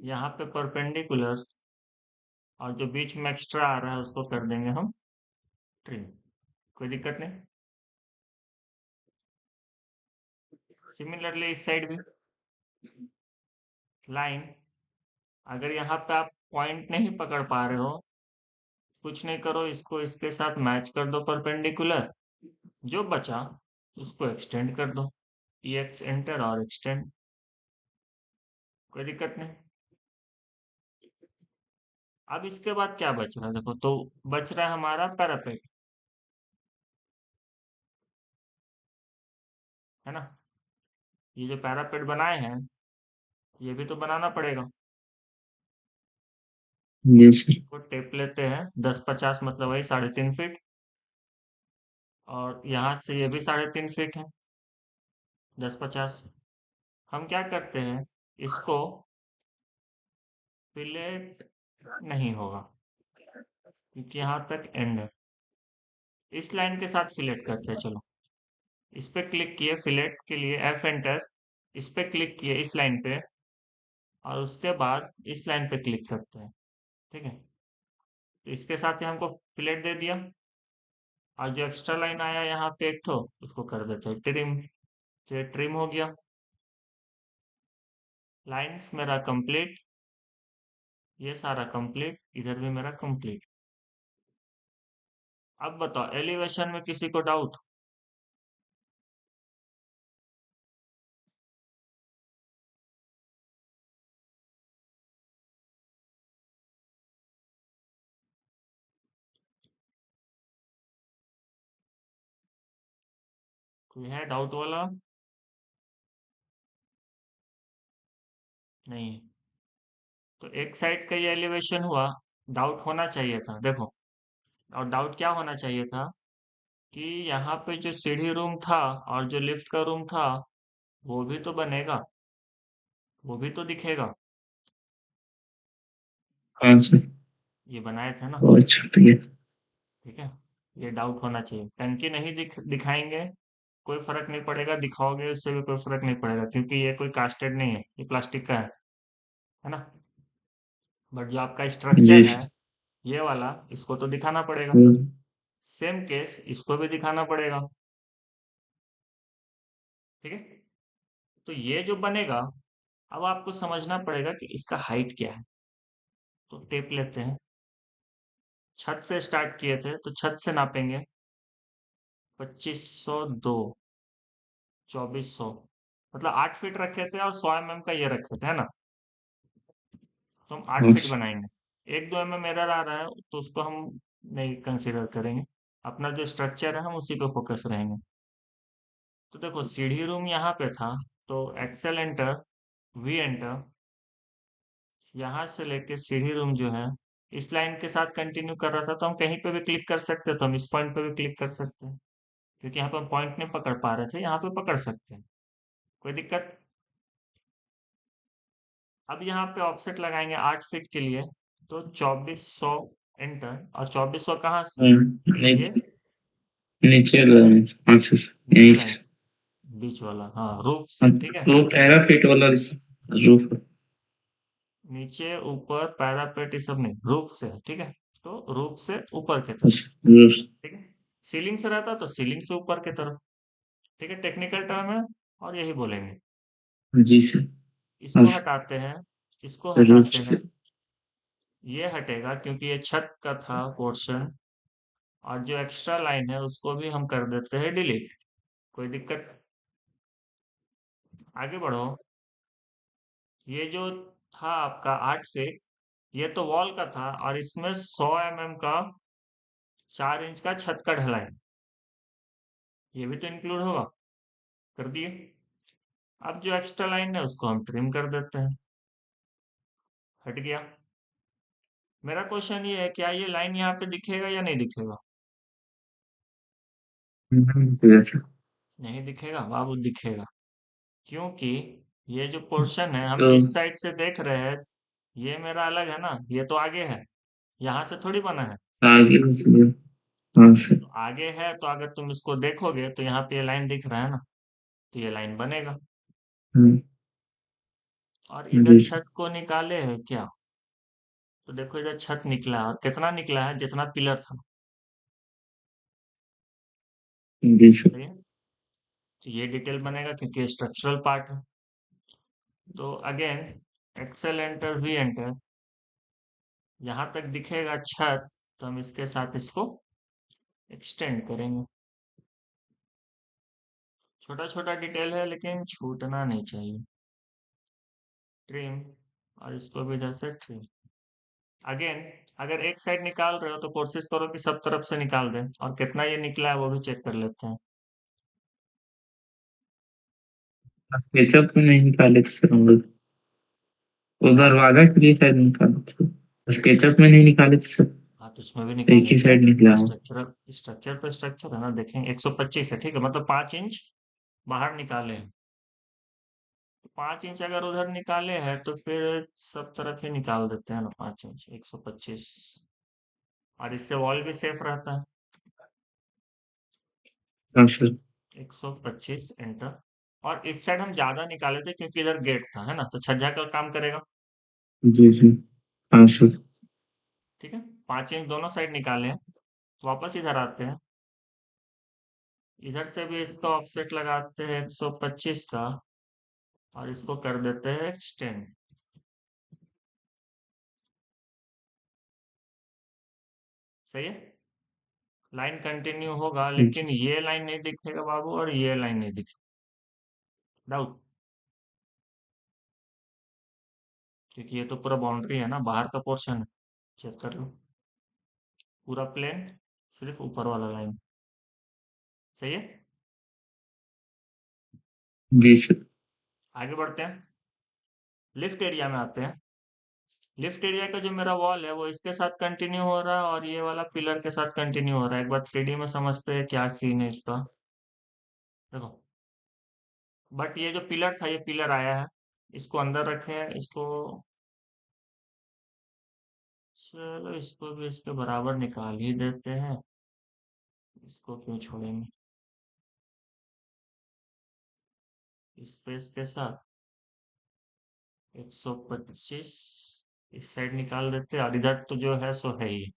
यहाँ पे परपेंडिकुलर, और जो बीच में एक्स्ट्रा आ रहा है उसको कर देंगे हम ट्रिम। कोई दिक्कत नहीं। सिमिलरली इस साइड भी लाइन, अगर यहाँ पे आप पॉइंट नहीं पकड़ पा रहे हो कुछ नहीं करो, इसको इसके साथ मैच कर दो परपेंडिकुलर। जो बचा उसको एक्सटेंड कर दो, ई एक्स एंटर और एक्सटेंड, कोई दिक्कत नहीं। अब इसके बाद क्या बच रहा है देखो, तो बच रहा है हमारा पैरापेट, है ना। ये जो पैरापेट बनाए हैं ये भी तो बनाना पड़ेगा। जी सर। इसको टेप लेते हैं 10-50, मतलब वही 3.5 फीट, और यहाँ से ये भी 3.5 फीट है, 10-50। हम क्या करते हैं, इसको फिलेट नहीं होगा क्योंकि यहाँ तक एंड है। इस लाइन के साथ फिलेट करते हैं, चलो। इस पे क्लिक किए फिलेट के लिए, एफ एंटर। इस पे क्लिक किए इस लाइन पे, और उसके बाद इस लाइन पे क्लिक करते हैं, ठीक है। तो इसके साथ ही हमको फिलेट दे दिया, और जो एक्स्ट्रा लाइन आया यहाँ पे एक ठो, उसको कर देते हैं ट्रिम। तो ये ट्रिम हो गया। लाइंस मेरा कंप्लीट, ये सारा कंप्लीट, इधर भी मेरा कंप्लीट। अब बताओ एलिवेशन में किसी को डाउट? कोई है डाउट वाला? नहीं। तो एक साइड का ये एलिवेशन हुआ, डाउट होना चाहिए था देखो। और डाउट क्या होना चाहिए था कि यहाँ पे जो सीढ़ी रूम था और जो लिफ्ट का रूम था वो भी तो बनेगा, वो भी तो दिखेगा। हाँ सर। ये बनाए थे ना, बहुत अच्छा तो ये। ठीक है। ये डाउट होना चाहिए, टंकी नहीं दिखाएंगे कोई फर्क नहीं पड़ेगा, दिखाओगे उससे भी कोई फर्क नहीं पड़ेगा, क्योंकि ये कोई कास्टेड नहीं है, ये प्लास्टिक का है ना। बट जो आपका जी स्ट्रक्चर है सर। ये वाला, इसको तो दिखाना पड़ेगा। हम्म। सेम केस इसको भी दिखाना पड़ेगा, ठीक है। तो ये जो बनेगा, अब आपको समझना पड़ेगा कि इसका हाइट क्या है। तो टेप लेते हैं, छत से स्टार्ट किए थे तो छत से नापेंगे। 2502, 2400, मतलब 8 फीट रखे थे, और 100 mm का ये रखे थे, है ना। तो हम आठ हाँ फीट सर। बनाएंगे। 1-2 mm एरर आ रहा है तो उसको हम नहीं कंसीडर करेंगे, अपना जो स्ट्रक्चर है हम उसी पे फोकस रहेंगे। तो देखो सीढ़ी रूम यहाँ पे था, तो एक्सेल एंटर, वी एंटर, यहाँ से लेके सीढ़ी रूम जो है इस लाइन के साथ कंटिन्यू कर रहा था, तो हम कहीं पे भी क्लिक कर सकते हैं, तो हम इस पॉइंट पे भी क्लिक कर सकते हैं, क्योंकि यहाँ पे हम पॉइंट नहीं पकड़ पा रहे थे, यहाँ पे पकड़ सकते हैं, कोई दिक्कत। अब यहाँ पे ऑफसेट लगाएंगे 8 फीट के लिए, तो 2400 एंटर, और 2400 कहाँ से? ये नीचे लगाना है। हाँ सर। नीचे यहीं लाइन, से। बीच वाला, हाँ, रूफ हाँ, से, ठीक है। वो पैराफिट वाला रूफ। नीचे ऊपर पैरापेट ये सब नहीं, रूफ से है, ठीक है। तो रूफ से ऊपर की तरफ, रूफ। ठीक है। सीलिंग से रहता तो सीलिंग से ऊपर की तरफ, ठीक है, टेक्निकल टर्म है, और यही बोलेंगे। जी सर। हाँ इसको सर। हटाते हैं, इसको रूफ हटाते से। हैं, ये हटेगा क्योंकि ये छत का था पोर्शन, और जो एक्स्ट्रा लाइन है उसको भी हम कर देते हैं डिलीट, कोई दिक्कत। आगे बढ़ो। ये जो था आपका 8 फीट, ये तो वॉल का था, और इसमें 100 mm का 4 इंच का छत का ढलाई, ये भी तो इंक्लूड होगा, कर दिए। अब जो एक्स्ट्रा लाइन है उसको हम ट्रिम कर देते हैं, हट गया। मेरा क्वेश्चन ये है, क्या ये लाइन यहाँ पे दिखेगा या नहीं दिखेगा? जैसा। नहीं दिखेगा बाबू, दिखेगा, क्योंकि ये जो पोर्शन है हम तो इस साइड से देख रहे हैं, ये मेरा अलग है ना, ये तो आगे है, यहाँ से थोड़ी बना है। आगे से। हाँ सर। तो आगे है तो अगर तुम इसको देखोगे तो यहाँ पे ये लाइन दिख रहा है ना, तो ये लाइन बनेगा। हम्म। और जी इधर सर। छत को निकाले है क्या? तो देखो इधर छत निकला है, और कितना निकला है? जितना पिलर था, जी सर। सही है। तो ये डिटेल बनेगा क्योंकि स्ट्रक्चरल पार्ट है। तो again XL enter V enter, यहाँ तक दिखेगा छत, तो हम इसके साथ इसको एक्सटेंड करेंगे। छोटा छोटा डिटेल है लेकिन छूटना नहीं चाहिए। ट्रिम, और इसको भी इधर से ट्रिम। अगेन, अगर एक साइड निकाल रहे हो तो कोशिश करो कि सब तरफ से निकाल दें, और कितना ये निकला है वो भी चेक कर लेते हैं। स्केचअप में नहीं निकाले थे सर हम लोग, उधर वाघा के लिए शायद निकाले थे, स्केचअप में नहीं निकाले थे सर। हाँ, तो इसमें भी एक निकाले ही थे। साइड निकला है। स्ट्रक्चरल, स्ट्रक्चर पे स्ट्रक्चर है ना, देखेंगे 125 है, ठीक है, मतलब 5 इंच बाहर निकाले हैं। तो 5 इंच अगर उधर निकाले हैं तो फिर सब तरफ ही निकाल देते हैं ना 5 इंच, 125। और इससे वॉल भी सेफ रहता है। हाँ सर। 125 एंटर। और इस साइड हम ज्यादा निकाले थे क्योंकि इधर गेट था, है ना, तो छज्जा का काम करेगा। जी जी। हाँ सर। ठीक है, 5 इंच दोनों साइड निकाले हैं। वापस इधर आते हैं। इधर से भी इसका ऑफसेट लगाते हैं 125 का, और इसको कर देते हैं एक्सटेंड। सही है। लाइन कंटिन्यू होगा लेकिन जी ये लाइन नहीं दिखेगा बाबू, और ये लाइन नहीं दिखेगा। डाउट? क्योंकि ये तो पूरा बाउंड्री है ना, बाहर का पोर्शन है। चेक कर लो, पूरा प्लेन, सिर्फ ऊपर वाला लाइन। सही है। जी सर। आगे बढ़ते हैं, लिफ्ट एरिया में आते हैं। लिफ्ट एरिया का जो मेरा वॉल है वो इसके साथ कंटिन्यू हो रहा है, और ये वाला पिलर के साथ कंटिन्यू हो रहा है। एक बार 3D में समझते हैं क्या सीन है इसका। देखो, बट ये जो पिलर था ये पिलर आया है, इसको अंदर रखें, इसको, चलो इसको भी इसके बराबर निकाल ही देते हैं। इसको क्यों छोड़ेंगे, स्पेस के साथ 125 इस साइड निकाल देते हैं, और इधर तो जो है सो है ही।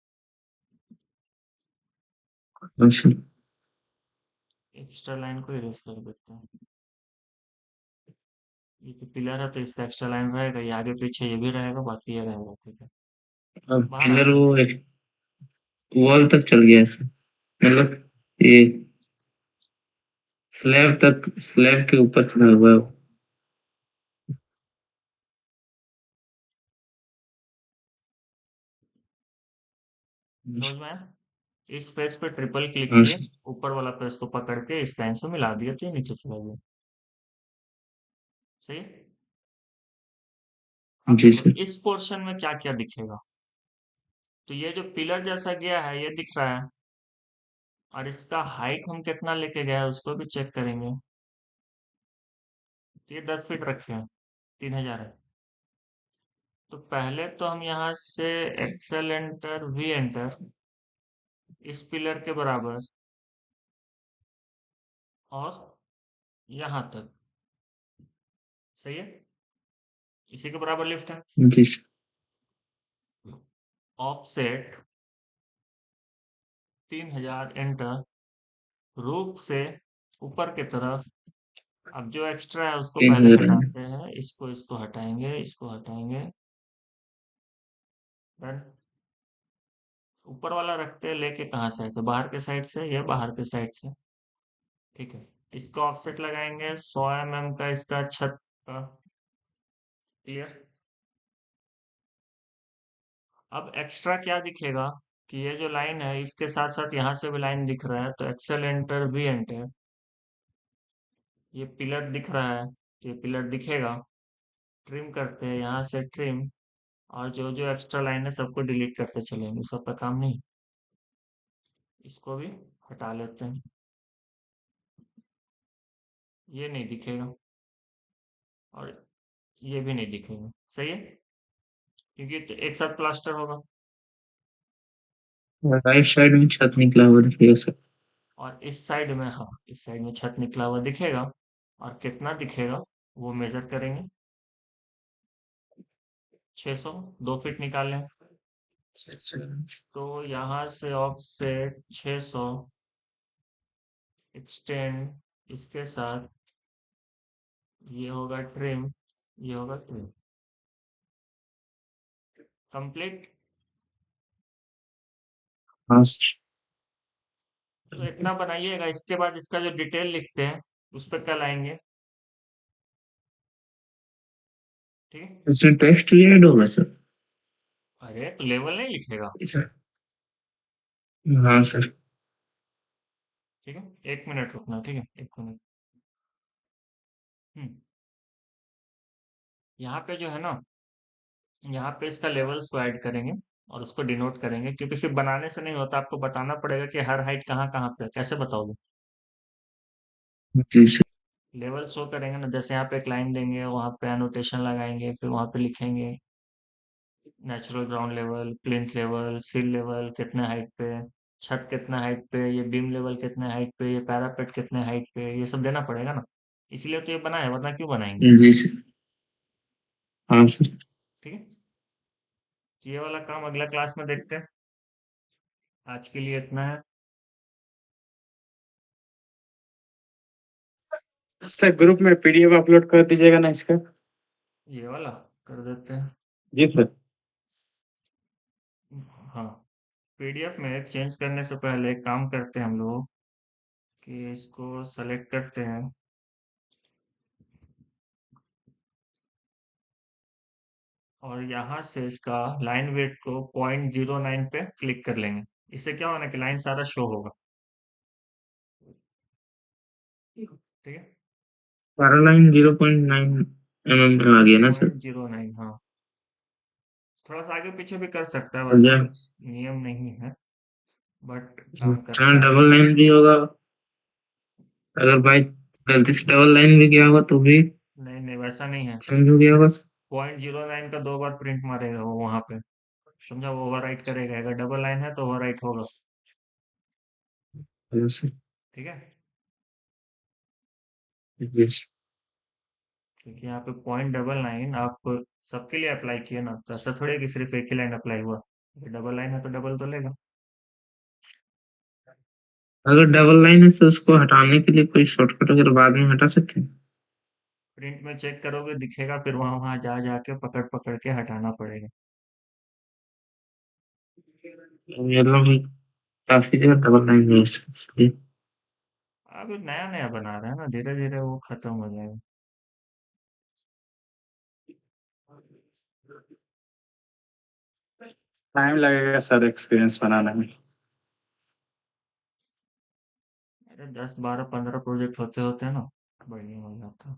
हाँ सर। एक्स्ट्रा लाइन को इरेज कर देते हैं। ये तो पिलर है तो इसका एक्स्ट्रा लाइन रहेगा, ये आगे पीछे ये भी रहेगा, बाकी ये रहेगा, ठीक है। अब बाहर पिलर आते हैं। वो वॉल तक चल गया है सर, मतलब ये स्लैब तक, स्लैब के ऊपर खड़ा हुआ है वो। समझ में आया? इस फेस पे ट्रिपल क्लिक हाँ किए, सर। ऊपर वाला फेस को पकड़ के इस लाइन से मिला दिया तो ये नीचे चला गया। सही है। अब जी देखो सर। इस पोर्शन में क्या क्या दिखेगा। तो ये जो पिलर जैसा गया है ये दिख रहा है, और इसका हाइट हम कितना लेके गए हैं उसको भी चेक करेंगे। तो ये 10 फीट रखे हैं, 3000 है। तो पहले तो हम यहाँ से एक्सेल एंटर, वी एंटर, इस पिलर के बराबर, और यहाँ तक। सही है। इसी के बराबर लिफ्ट है। जी सर। ऑफसेट 3000 एंटर, रूफ से ऊपर की तरफ। अब जो एक्स्ट्रा है उसको तीन पहले हजार है। हटाते हैं, इसको हटाएंगे, इसको हटाएंगे। डन। ऊपर वाला रखते हैं, लेके कहाँ से आए थे, बाहर के साइड से या बाहर के साइड से। ठीक है, इसको ऑफसेट लगाएंगे 100 mm का, इसका छत का। क्लियर। अब एक्स्ट्रा क्या दिखेगा, कि ये जो लाइन है इसके साथ साथ यहाँ से भी लाइन दिख रहा है, तो एक्सेल एंटर, वी एंटर, ये पिलर दिख रहा है तो ये पिलर दिखेगा। ट्रिम करते हैं, यहाँ से ट्रिम, और जो जो एक्स्ट्रा लाइन है सबको डिलीट करते चलेंगे, सबका काम नहीं। इसको भी हटा लेते हैं, ये नहीं दिखेगा, और ये भी नहीं दिखेगा। सही है, क्योंकि तो एक साथ प्लास्टर होगा। राइट साइड में छत निकला हुआ दिखेगा सर। और इस साइड में, हाँ, इस साइड में छत निकला हुआ दिखेगा। और कितना दिखेगा वो मेजर करेंगे। 600, 2 फीट निकाल लें। अच्छा अच्छा। तो यहाँ से ऑफसेट 600, एक्सटेंड इसके साथ, ये होगा ट्रिम, ये होगा ट्रिम। कंप्लीट। हाँ सर। तो इतना बनाइएगा, इसके बाद इसका जो डिटेल लिखते हैं उस पर कल आएंगे। ठीक है। इसमें टेक्स्ट भी ऐड होगा सर? अरे तो लेवल नहीं लिखेगा। सर हाँ सर। ठीक है, 1 मिनट रुकना, ठीक है, 1 मिनट। हम्म। यहाँ पे जो है ना, यहाँ पे इसका लेवल्स को ऐड करेंगे और उसको डिनोट करेंगे, क्योंकि सिर्फ बनाने से नहीं होता, आपको बताना पड़ेगा कि हर हाइट कहाँ कहाँ पे है। कैसे बताओगे? जी सर। लेवल शो करेंगे ना, जैसे यहाँ पे एक लाइन देंगे, वहाँ पे एनोटेशन लगाएंगे, फिर वहाँ पे लिखेंगे natural ground level, plinth level, seal level कितने हाइट पे, छत कितने हाइट पे, ये बीम लेवल कितने हाइट पे, ये पैरापेट कितने हाइट पे, ये सब देना पड़ेगा ना। इसलिए तो ये बना है, वरना क्यों बनाएंगे। जी सर। हाँ सर। ठीक है। तो ये वाला काम अगला क्लास में देखते हैं। आज के लिए इतना है। सर ग्रुप में पीडीएफ अपलोड कर दीजिएगा ना इसका। ये वाला कर देते हैं। जी सर। हाँ, पीडीएफ में चेंज करने से पहले एक काम करते हैं हम लोग, कि इसको सेलेक्ट करते हैं और यहाँ से इसका लाइन वेट को 0.09 पे क्लिक कर लेंगे। इससे क्या होना कि लाइन सारा शो होगा। ठीक है। पैरालाइन 0.9 mm में आ गया ना सर? 0.09, हाँ। थोड़ा सा आगे पीछे भी कर सकता है, और वैसा जब कुछ नियम नहीं है, बट काम जहाँ करता है। डबल लाइन भी होगा, अगर बाई गलती से डबल लाइन भी गया होगा तो भी नहीं नहीं, वैसा नहीं है। चेंज हो गया होगा सर? 0.09 का 2 बार प्रिंट मारेगा वो वहां पे, समझा, वो ओवरराइट करेगा। अगर डबल लाइन है तो ओवरराइट होगा। Hello sir. ठीक है। जी सर। क्योंकि यहाँ पे 0.99 आप सबके लिए अप्लाई किए ना, तो ऐसा थोड़ी है कि सिर्फ एक ही लाइन अप्लाई हुआ। डबल लाइन है तो डबल तो लेगा। अगर डबल लाइन है तो उसको हटाने के लिए कोई शॉर्टकट अगर बाद में हटा सकते हैं? प्रिंट में चेक करोगे दिखेगा, फिर वहां वहां जा जाके पकड़ पकड़ के हटाना पड़ेगा। मतलब काफी जगह डबल लाइन है इसलिए। अभी नया नया बना रहा है ना, धीरे धीरे वो खत्म हो जाएगा। टाइम लगेगा सर एक्सपीरियंस बनाने में। अरे 10 12 15 प्रोजेक्ट होते होते ना बढ़िया हो जाता।